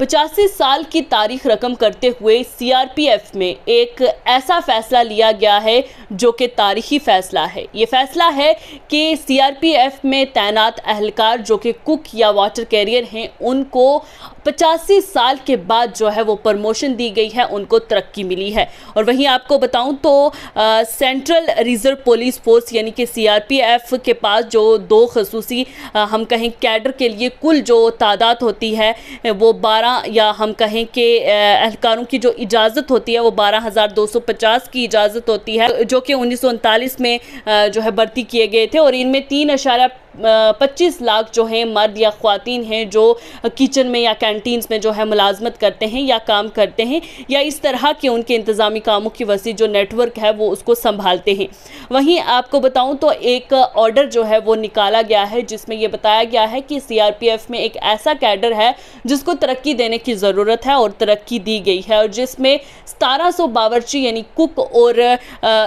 85 साल की तारीख रकम करते हुए सीआरपीएफ में एक ऐसा फैसला लिया गया है जो कि तारीखी फैसला है। ये फैसला है कि सीआरपीएफ में तैनात अहलकार जो कि कुक या वाटर कैरियर हैं, उनको 85 साल के बाद जो है वो प्रमोशन दी गई है, उनको तरक्की मिली है। और वहीं आपको बताऊं तो सेंट्रल रिजर्व पुलिस फोर्स यानी कि सीआरपीएफ के पास जो दो खसूसी हम कहें कैडर के लिए कुल जो तादाद होती है वो 12 या हम कहें कि एहलकारों की जो इजाज़त होती है वो 12,250 की इजाज़त होती है, जो कि 1939 में जो है भर्ती किए गए थे। और इनमें 3.25 लाख जो है मर्द या ख्वातीन हैं जो किचन में या कैंटीन्स में जो है मुलाजमत करते हैं या काम करते हैं या इस तरह के उनके इंतज़ामी कामों की वसी जो नेटवर्क है वो उसको संभालते हैं। वहीं आपको बताऊं तो एक ऑर्डर जो है वो निकाला गया है जिसमें ये बताया गया है कि सीआरपीएफ में एक ऐसा कैडर है जिसको तरक्की देने की ज़रूरत है और तरक्की दी गई है, और जिसमें 1700 बावर्ची यानी कुक और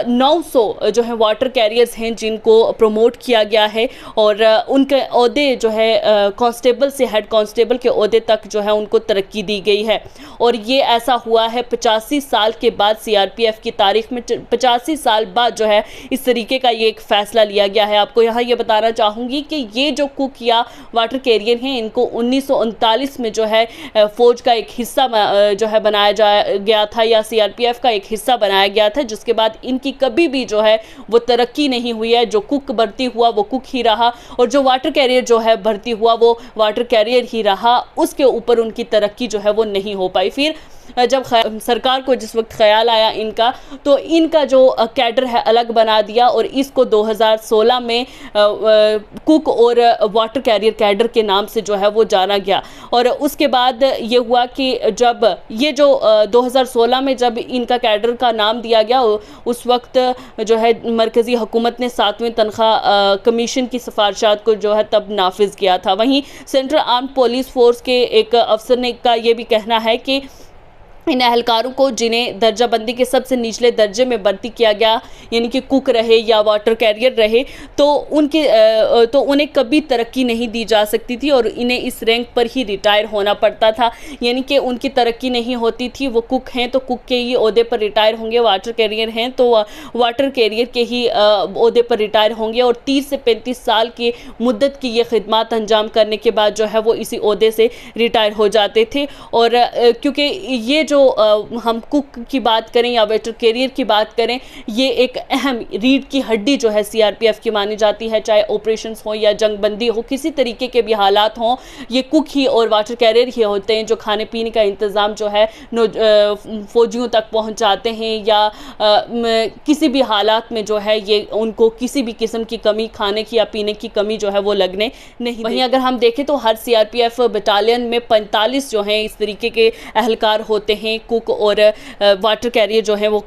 900 जो है वाटर कैरियर्स हैं जिनको प्रमोट किया गया है। और उनके ओहदे जो है कांस्टेबल से हेड कांस्टेबल के ओहदे तक जो है उनको तरक्की दी गई है। और ये ऐसा हुआ है 85 साल के बाद, सीआरपीएफ की तारीख में 85 साल बाद जो है इस तरीके का ये एक फ़ैसला लिया गया है। आपको यहाँ ये बताना चाहूँगी कि ये जो कुक या वाटर कैरियर हैं इनको 1939 में जो है फ़ौज का एक हिस्सा जो है बनाया गया था या सीआरपीएफ का एक हिस्सा बनाया गया था, जिसके बाद इनकी कभी भी जो है वो तरक्की नहीं हुई है। जो कुक भर्ती हुआ वो कुक ही रहा और जो वाटर कैरियर जो है भर्ती हुआ वो वाटर कैरियर ही रहा, उसके ऊपर उनकी तरक्की जो है वो नहीं हो पाई। फिर जब सरकार को जिस वक्त ख्याल आया इनका, तो इनका जो कैडर है अलग बना दिया और इसको 2016 में कुक और वाटर कैरियर कैडर के नाम से जो है वो जाना गया। और उसके बाद ये हुआ कि जब ये जो 2016 में जब इनका कैडर का नाम दिया गया, उस वक्त जो है मरकज़ी हुकूमत ने 7वें तनख्वाह कमीशन की सिफारिशात को जो है तब नाफिज किया था। वहीं सेंट्रल आर्म्ड पुलिस फोर्स के एक अफसर ने का ये भी कहना है कि इन एहलकारों को जिन्हें दर्जाबंदी के सबसे निचले दर्जे में भर्ती किया गया यानी कि कुक रहे या वाटर कैरियर रहे, तो उन्हें कभी तरक्की नहीं दी जा सकती थी और इन्हें इस रैंक पर ही रिटायर होना पड़ता था। यानी कि उनकी तरक्की नहीं होती थी। वो कुक हैं तो कुक के ही ओहदे पर रिटायर होंगे, वाटर कैरियर हैं तो वाटर कैरियर के ही ओहदे पर रिटायर होंगे और 30 से 35 साल की मुद्दत की ये खिदमत अंजाम करने के बाद जो है वो इसी ओहदे से रिटायर हो जाते थे। और क्योंकि ये जो हम कुक की बात करें या वाटर कैरियर की बात करें, ये एक अहम रीढ़ की हड्डी जो है सीआरपीएफ की मानी जाती है। चाहे ऑपरेशंस हो या जंगबंदी हो, किसी तरीके के भी हालात हों, ये कुक ही और वाटर कैरियर ही होते हैं जो खाने पीने का इंतज़ाम जो है फौजियों तक पहुंचाते हैं या किसी भी हालात में जो है ये उनको किसी भी किस्म की कमी, खाने की या पीने की कमी जो है वो लगने नहीं। वहीं अगर हम देखें तो हर सीआरपीएफ बटालियन में 45 जो हैं इस तरीके के एहलकार होते हैं, कुक और वाटर कैरियर जो है वो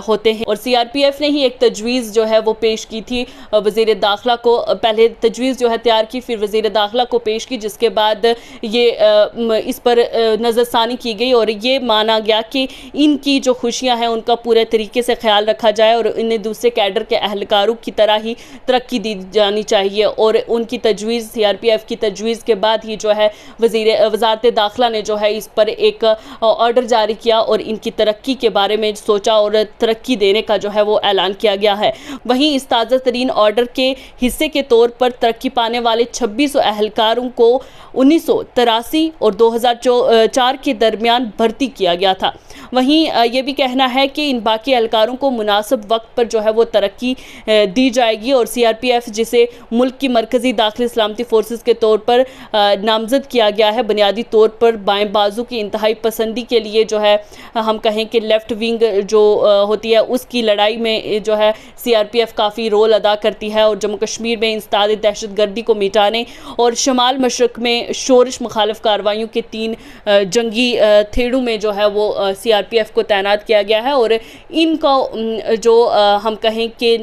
होते हैं। और सीआरपीएफ ने ही एक तजवीज़ जो है वो पेश की थी वज़ीर दाखिला को। पहले तजवीज़ जो है तैयार की, फिर वज़ीर दाखिला को पेश की, जिसके बाद ये इस पर नज़रसानी की गई और ये माना गया कि इनकी जो खुशियां हैं उनका पूरे तरीके से ख्याल रखा जाए और इन्हें दूसरे कैडर के एहलकारों की तरह ही तरक्की दी जानी चाहिए। और उनकी तजवीज़, सीआरपीएफ की तजवीज़ के बाद ही जो है वज़ारत दाखिला ने जो है इस पर एक ऑर्डर जारी किया और इनकी तरक्की के बारे में सोचा और तरक्की देने का जो है वो ऐलान किया गया है। वहीं इस ताज़ा तरीन ऑर्डर के हिस्से के तौर पर तरक्की पाने वाले 2600 एहलकारों को 1983 और 2004 के दरमियान भर्ती किया गया था। वहीं ये भी कहना है कि इन बाकी एहलकारों को मुनासिब वक्त पर जो है वो तरक्की दी जाएगी और सीआरपीएफ जिसे मुल्क की मरकज़ी दाखिली सलामती फोर्सेस के तौर पर नामजद किया गया है, बुनियादी तौर पर बाएं बाजू की इंतहाई पसंदी के लिए जो है हम कहें कि लेफ़्ट विंग जो होती है उसकी लड़ाई में जो है सीआरपीएफ काफ़ी रोल अदा करती है और जम्मू कश्मीर में इंसदाद दहशतगर्दी को मिटाने और शमाल मशरक़ में शोरश मुखालिफ कार्रवाइयों के 3 जंगी थेड़ों में जो है वो सीआरपीएफ को तैनात किया गया है। और इनको जो हम कहें कि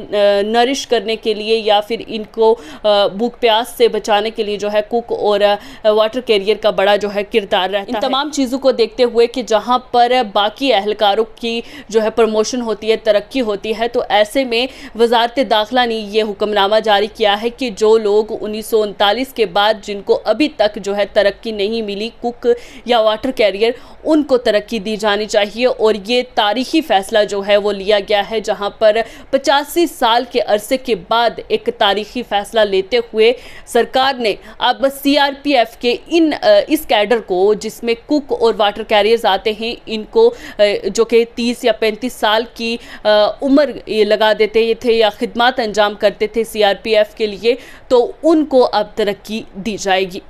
नरिश करने के लिए या फिर इनको भूख प्यास से बचाने के लिए जो है कुक और वाटर कैरियर का बड़ा जो है किरदार रहता है। इन तमाम चीज़ों को देखते हुए कि जहाँ पर बाकी एहलकारों की जो है प्रमोशन होती है, तरक्की होती है। तो ऐसे में वजारत दाखिला ने ये हुक्मनामा जारी किया है कि जो लोग 1939 के बाद जिनको अभी तक जो है तरक्की नहीं मिली, कुक या वाटर कैरियर, उनको तरक्की दी जानी चाहिए। और ये तारीखी फैसला जो है वो लिया गया है, जहां पर 85 साल के अरसे के बाद एक तारीखी फैसला लेते हुए सरकार ने अब सीआरपीएफ के इस कैडर को, जिसमें कुक और वाटर कैरियर्स आते हैं, इनको जो कि 30 या 35 साल की उम्र लगा देते थे या खिदमत अंजाम करते थे सीआरपीएफ के लिए, तो उनको अब तरक्की दी जाएगी।